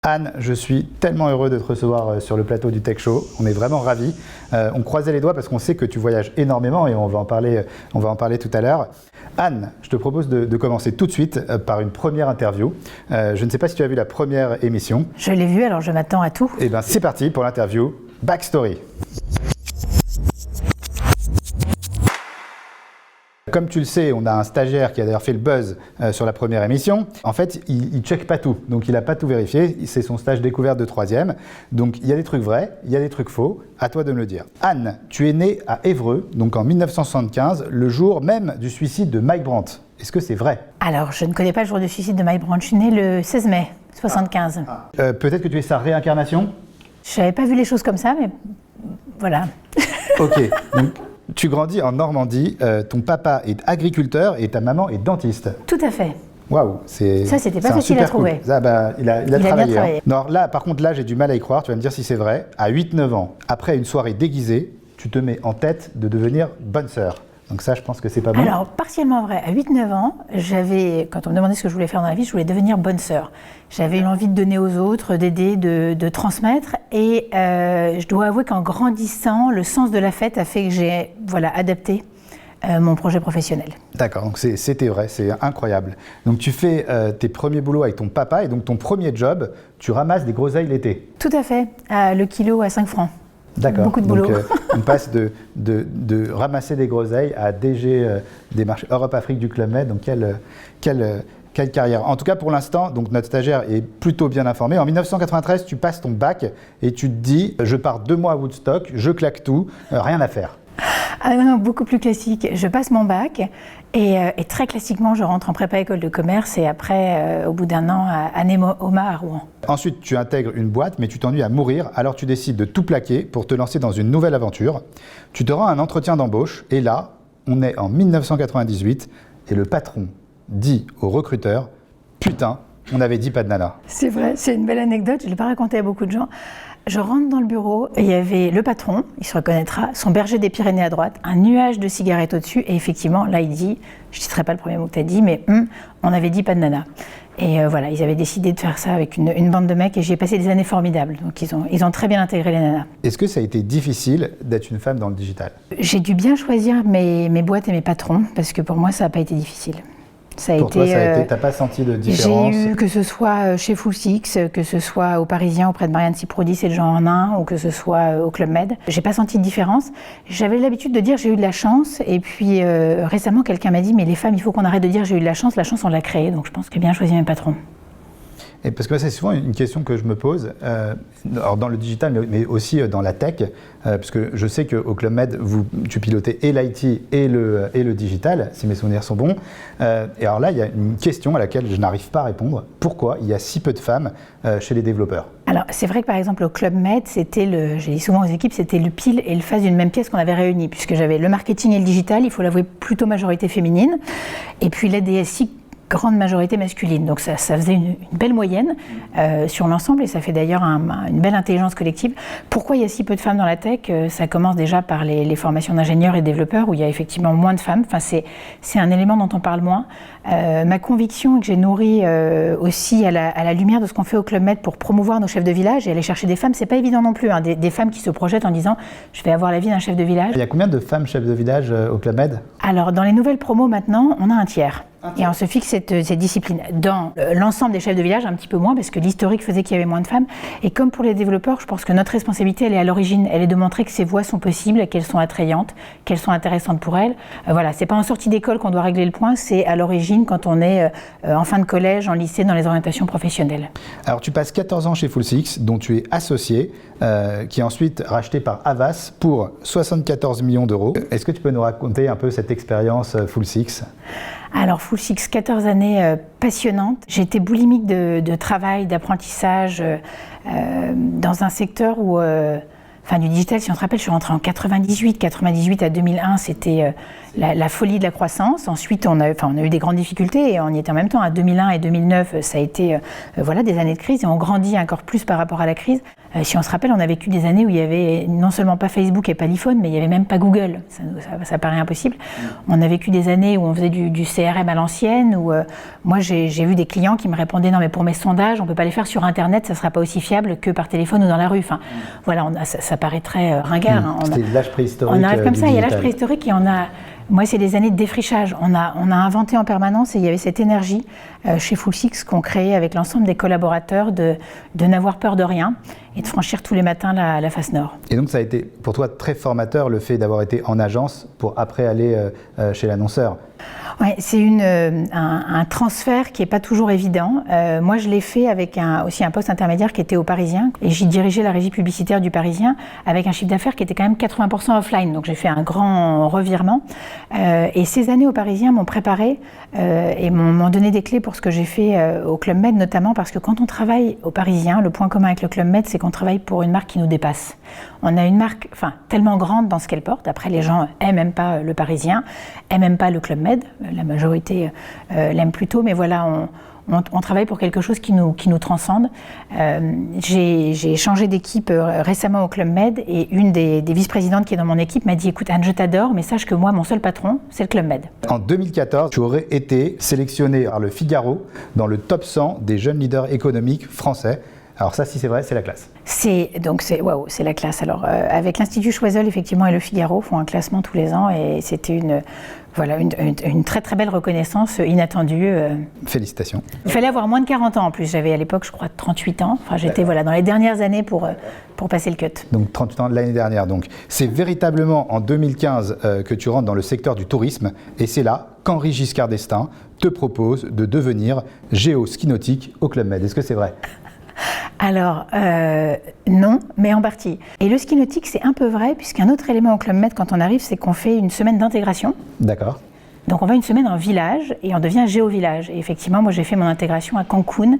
Anne, je suis tellement heureux de te recevoir sur le plateau du Tech Show. On est vraiment ravis. On croisait les doigts parce qu'on sait que tu voyages énormément et on va en parler tout à l'heure. Anne, je te propose de commencer tout de suite par une première interview. Je ne sais pas si tu as vu la première émission. Je l'ai vue, alors je m'attends à tout. Eh bien, c'est parti pour l'interview Backstory. Comme tu le sais, on a un stagiaire qui a d'ailleurs fait le buzz sur la première émission. En fait, il ne check pas tout, donc il n'a pas tout vérifié. C'est son stage découverte de 3e. Donc il y a des trucs vrais, il y a des trucs faux. À toi de me le dire. Anne, tu es née à Évreux, donc en 1975, le jour même du suicide de Mike Brandt. Est-ce que c'est vrai? Alors, je ne connais pas le jour du suicide de Mike Brandt. Je suis née le 16 mai 75. Peut-être que tu es sa réincarnation? Je n'avais pas vu les choses comme ça, mais voilà. Ok. Donc, tu grandis en Normandie, ton papa est agriculteur et ta maman est dentiste. Tout à fait. Waouh, ça c'était pas facile à trouver. Ça, il a bien travaillé. travaillé. Non, là, par contre, là, j'ai du mal à y croire. Tu vas me dire si c'est vrai. À 8-9 ans, après une soirée déguisée, tu te mets en tête de devenir bonne sœur. Donc ça, je pense que c'est pas bon. Alors, partiellement vrai. À 8-9 ans, quand on me demandait ce que je voulais faire dans la vie, je voulais devenir bonne sœur. J'avais eu l'envie de donner aux autres, d'aider, de transmettre. Et je dois avouer qu'en grandissant, le sens de la fête a fait que j'ai adapté mon projet professionnel. D'accord, donc c'était vrai, c'est incroyable. Donc tu fais tes premiers boulots avec ton papa et donc ton premier job, tu ramasses des groseilles l'été. Tout à fait, le kilo à 5 francs. D'accord. Beaucoup de boulot. Donc, on passe de ramasser des groseilles à DG des marchés Europe-Afrique du Club Med. Donc, quelle carrière. En tout cas, pour l'instant, donc notre stagiaire est plutôt bien informé. En 1993, tu passes ton bac et tu te dis, je pars 2 mois à Woodstock, je claque tout, rien à faire. Ah non, beaucoup plus classique. Je passe mon bac et très classiquement, je rentre en prépa école de commerce et après, au bout d'1 an, à Néoma à Rouen. Ensuite, tu intègres une boîte, mais tu t'ennuies à mourir, alors tu décides de tout plaquer pour te lancer dans une nouvelle aventure. Tu te rends à un entretien d'embauche et là, on est en 1998 et le patron dit au recruteur « Putain, on avait dit pas de nana ». C'est vrai, c'est une belle anecdote, je ne l'ai pas racontée à beaucoup de gens. Je rentre dans le bureau, et il y avait le patron, il se reconnaîtra, son berger des Pyrénées à droite, un nuage de cigarettes au-dessus, et effectivement, là, il dit, je ne citerai pas le premier mot que tu as dit, mais on avait dit pas de nana. Et ils avaient décidé de faire ça avec une bande de mecs, et j'y ai passé des années formidables. Donc ils ont très bien intégré les nanas. Est-ce que ça a été difficile d'être une femme dans le digital? J'ai dû bien choisir mes boîtes et mes patrons, parce que pour moi, ça n'a pas été difficile. Pour toi, t'as pas senti de différence? J'ai eu, que ce soit chez Full Six, que ce soit aux Parisiens auprès de Marianne Siprodi et de Jean Ornin, ou que ce soit au Club Med. J'ai pas senti de différence. J'avais l'habitude de dire j'ai eu de la chance, et puis récemment quelqu'un m'a dit mais les femmes, il faut qu'on arrête de dire j'ai eu de la chance on l'a créée, donc je pense que j'ai bien choisi mes patrons. Et parce que c'est souvent une question que je me pose, alors dans le digital, mais aussi dans la tech, parce que je sais qu'au Club Med, tu pilotez et l'IT et le digital, si mes souvenirs sont bons. Et alors là, il y a une question à laquelle je n'arrive pas à répondre. Pourquoi il y a si peu de femmes chez les développeurs? Alors, c'est vrai que par exemple, au Club Med, j'ai dit souvent aux équipes, c'était le pile et le face d'une même pièce qu'on avait réunis, puisque j'avais le marketing et le digital, il faut l'avouer, plutôt majorité féminine, et puis la DSI, grande majorité masculine. Donc ça faisait une belle moyenne sur l'ensemble et ça fait d'ailleurs une belle intelligence collective. Pourquoi il y a si peu de femmes dans la tech? Ça commence déjà par les formations d'ingénieurs et développeurs où il y a effectivement moins de femmes. Enfin, c'est un élément dont on parle moins. Ma conviction est que j'ai nourri aussi à la lumière de ce qu'on fait au Club Med pour promouvoir nos chefs de village et aller chercher des femmes, c'est pas évident non plus. Hein, des femmes qui se projettent en disant je vais avoir la vie d'un chef de village. Il y a combien de femmes chefs de village au Club Med? Alors dans les nouvelles promos maintenant, on a un tiers. Et on se fixe cette discipline. Dans l'ensemble des chefs de village, un petit peu moins, parce que l'historique faisait qu'il y avait moins de femmes. Et comme pour les développeurs, je pense que notre responsabilité, elle est à l'origine. Elle est de montrer que ces voies sont possibles, qu'elles sont attrayantes, qu'elles sont intéressantes pour elles. C'est pas en sortie d'école qu'on doit régler le point, c'est à l'origine quand on est en fin de collège, en lycée, dans les orientations professionnelles. Alors tu passes 14 ans chez Full Six, dont tu es associé, qui est ensuite racheté par Havas pour 74 millions d'euros. Est-ce que tu peux nous raconter un peu cette expérience Full Six? Alors Full Six, 14 années passionnantes. J'ai été boulimique de travail, d'apprentissage dans un secteur où du digital, si on se rappelle, je suis rentrée en 98 à 2001, c'était la folie de la croissance. Ensuite, on a eu des grandes difficultés et on y était en même temps. À 2001 et 2009, ça a été des années de crise et on grandit encore plus par rapport à la crise. Si on se rappelle, on a vécu des années où il y avait non seulement pas Facebook et pas l'iPhone, mais il n'y avait même pas Google. Ça paraît impossible. On a vécu des années où on faisait du CRM à l'ancienne, où moi j'ai vu des clients qui me répondaient « Non mais pour mes sondages, on ne peut pas les faire sur Internet, ça ne sera pas aussi fiable que par téléphone ou dans la rue. » Ça paraît très ringard. C'était l'âge préhistorique. On arrive comme ça, il y a l'âge digital. préhistorique et on a... Moi, c'est des années de défrichage. On a inventé en permanence et il y avait cette énergie chez Full Six qu'on créait avec l'ensemble des collaborateurs de n'avoir peur de rien et de franchir tous les matins la face nord. Et donc ça a été pour toi très formateur le fait d'avoir été en agence pour après aller chez l'annonceur. Ouais, c'est un transfert qui n'est pas toujours évident. Moi, je l'ai fait avec aussi un poste intermédiaire qui était au Parisien. Et j'y dirigeais la régie publicitaire du Parisien avec un chiffre d'affaires qui était quand même 80% offline. Donc j'ai fait un grand revirement. Et ces années au Parisien m'ont préparé et m'ont donné des clés pour ce que j'ai fait au Club Med, notamment parce que quand on travaille au Parisien, le point commun avec le Club Med, c'est qu'on travaille pour une marque qui nous dépasse. On a une marque tellement grande dans ce qu'elle porte. Après, les gens aiment pas le Parisien, aiment pas le Club Med. La majorité l'aime plutôt, mais voilà, on travaille pour quelque chose qui nous transcende. J'ai changé d'équipe récemment au Club Med et une des vice-présidentes qui est dans mon équipe m'a dit « Écoute Anne, je t'adore, mais sache que moi, mon seul patron, c'est le Club Med. » En 2014, tu aurais été sélectionné par le Figaro dans le top 100 des jeunes leaders économiques français. Alors ça, si c'est vrai, c'est la classe. C'est la classe. Alors, avec l'Institut Choiseul, effectivement, et le Figaro font un classement tous les ans et c'était une très très belle reconnaissance inattendue. Félicitations. Il fallait avoir moins de 40 ans en plus. J'avais à l'époque, je crois, 38 ans. Enfin, j'étais dans les dernières années pour passer le cut. Donc 38 ans de l'année dernière. Donc c'est véritablement en 2015 que tu rentres dans le secteur du tourisme et c'est là qu'Henri Giscard d'Estaing te propose de devenir géo-ski nautique au Club Med. Est-ce que c'est vrai ? Alors, non, mais en partie. Et le ski nautique, c'est un peu vrai, puisqu'un autre élément au Club Med, quand on arrive, c'est qu'on fait une semaine d'intégration. D'accord. Donc on va une semaine en village et on devient géo-village. Et effectivement, moi j'ai fait mon intégration à Cancun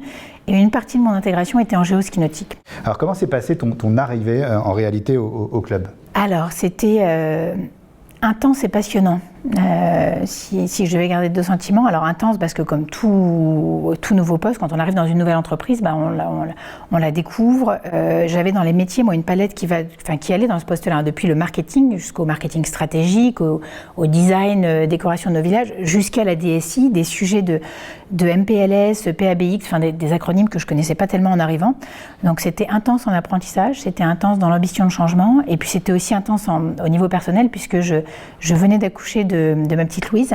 et une partie de mon intégration était en géo-ski nautique. Alors comment s'est passée ton arrivée en réalité au club ? Alors c'était intense et passionnant. Si je devais garder deux sentiments, alors intense parce que comme tout nouveau poste, quand on arrive dans une nouvelle entreprise, on la découvre. J'avais dans les métiers, moi, une palette qui allait dans ce poste-là, depuis le marketing jusqu'au marketing stratégique, au design, décoration de nos villages, jusqu'à la DSI, des sujets de MPLS, PABX, des acronymes que je connaissais pas tellement en arrivant. Donc c'était intense en apprentissage, c'était intense dans l'ambition de changement, et puis c'était aussi intense au niveau personnel puisque je venais d'accoucher de ma petite Louise,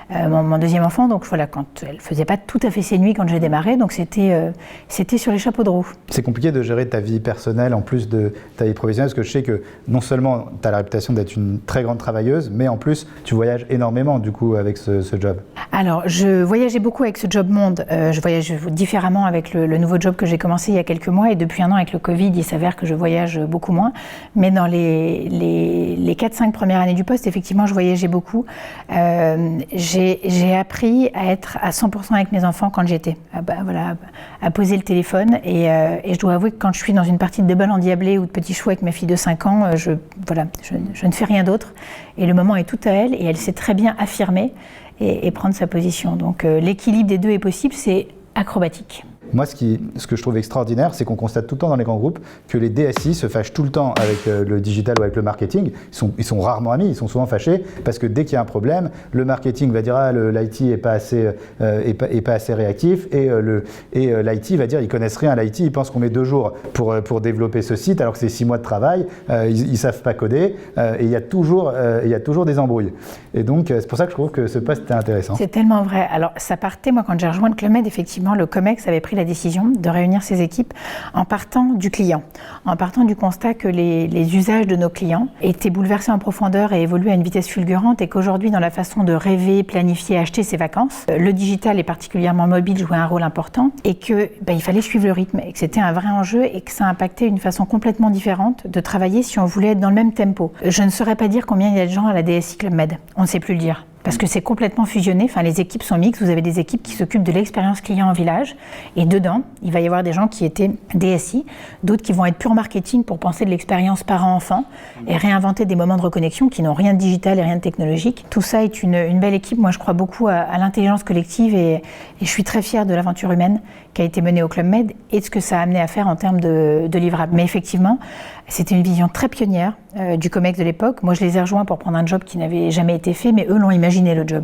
mon deuxième enfant, donc voilà, quand elle faisait pas tout à fait ses nuits quand j'ai démarré, donc c'était sur les chapeaux de roue. C'est compliqué de gérer ta vie personnelle en plus de ta vie professionnelle, parce que je sais que non seulement tu as la réputation d'être une très grande travailleuse, mais en plus tu voyages énormément du coup avec ce job. Alors je voyageais beaucoup avec ce job monde, je voyage différemment avec le nouveau job que j'ai commencé il y a quelques mois, et depuis un an avec le Covid, il s'avère que je voyage beaucoup moins, mais dans les 4-5 premières années du poste, effectivement je voyageais beaucoup. J'ai appris à être à 100% avec mes enfants quand j'étais, à poser le téléphone et je dois avouer que quand je suis dans une partie de double endiablé ou de petit chou avec ma fille de 5 ans, je ne fais rien d'autre et le moment est tout à elle et elle sait très bien affirmer et prendre sa position. Donc l'équilibre des deux est possible, c'est acrobatique. Moi, ce que je trouve extraordinaire, c'est qu'on constate tout le temps dans les grands groupes que les DSI se fâchent tout le temps avec le digital ou avec le marketing. Ils sont rarement amis, ils sont souvent fâchés parce que dès qu'il y a un problème, le marketing va dire l'IT est pas assez réactif et l'IT va dire ils connaissent rien à l'IT, ils pensent qu'on met 2 jours pour développer ce site alors que c'est 6 mois de travail, ils savent pas coder et il y a toujours des embrouilles. Et donc c'est pour ça que je trouve que ce poste est intéressant. C'est tellement vrai. Alors ça partait, moi quand j'ai rejoint le Club Med, effectivement le COMEX avait pris la décision de réunir ses équipes en partant du client, en partant du constat que les usages de nos clients étaient bouleversés en profondeur et évoluaient à une vitesse fulgurante et qu'aujourd'hui dans la façon de rêver, planifier, acheter ses vacances, le digital et particulièrement mobile jouait un rôle important et qu'il fallait suivre le rythme et que c'était un vrai enjeu et que ça impactait une façon complètement différente de travailler si on voulait être dans le même tempo. Je ne saurais pas dire combien il y a de gens à la DSI Club Med, on ne sait plus le dire. parce que c'est complètement fusionné. Enfin, les équipes sont mixtes. Vous avez des équipes qui s'occupent de l'expérience client en village, et dedans, il va y avoir des gens qui étaient DSI, d'autres qui vont être pur marketing pour penser de l'expérience parent-enfant et réinventer des moments de reconnexion qui n'ont rien de digital et rien de technologique. Tout ça est une belle équipe. Moi, je crois beaucoup à l'intelligence collective et je suis très fière de l'aventure humaine qui a été menée au Club Med et de ce que ça a amené à faire en termes de livrables. Mais effectivement, c'était une vision très pionnière du COMEX de l'époque. Moi, je les ai rejoints pour prendre un job qui n'avait jamais été fait, mais eux l'ont imaginé, le job.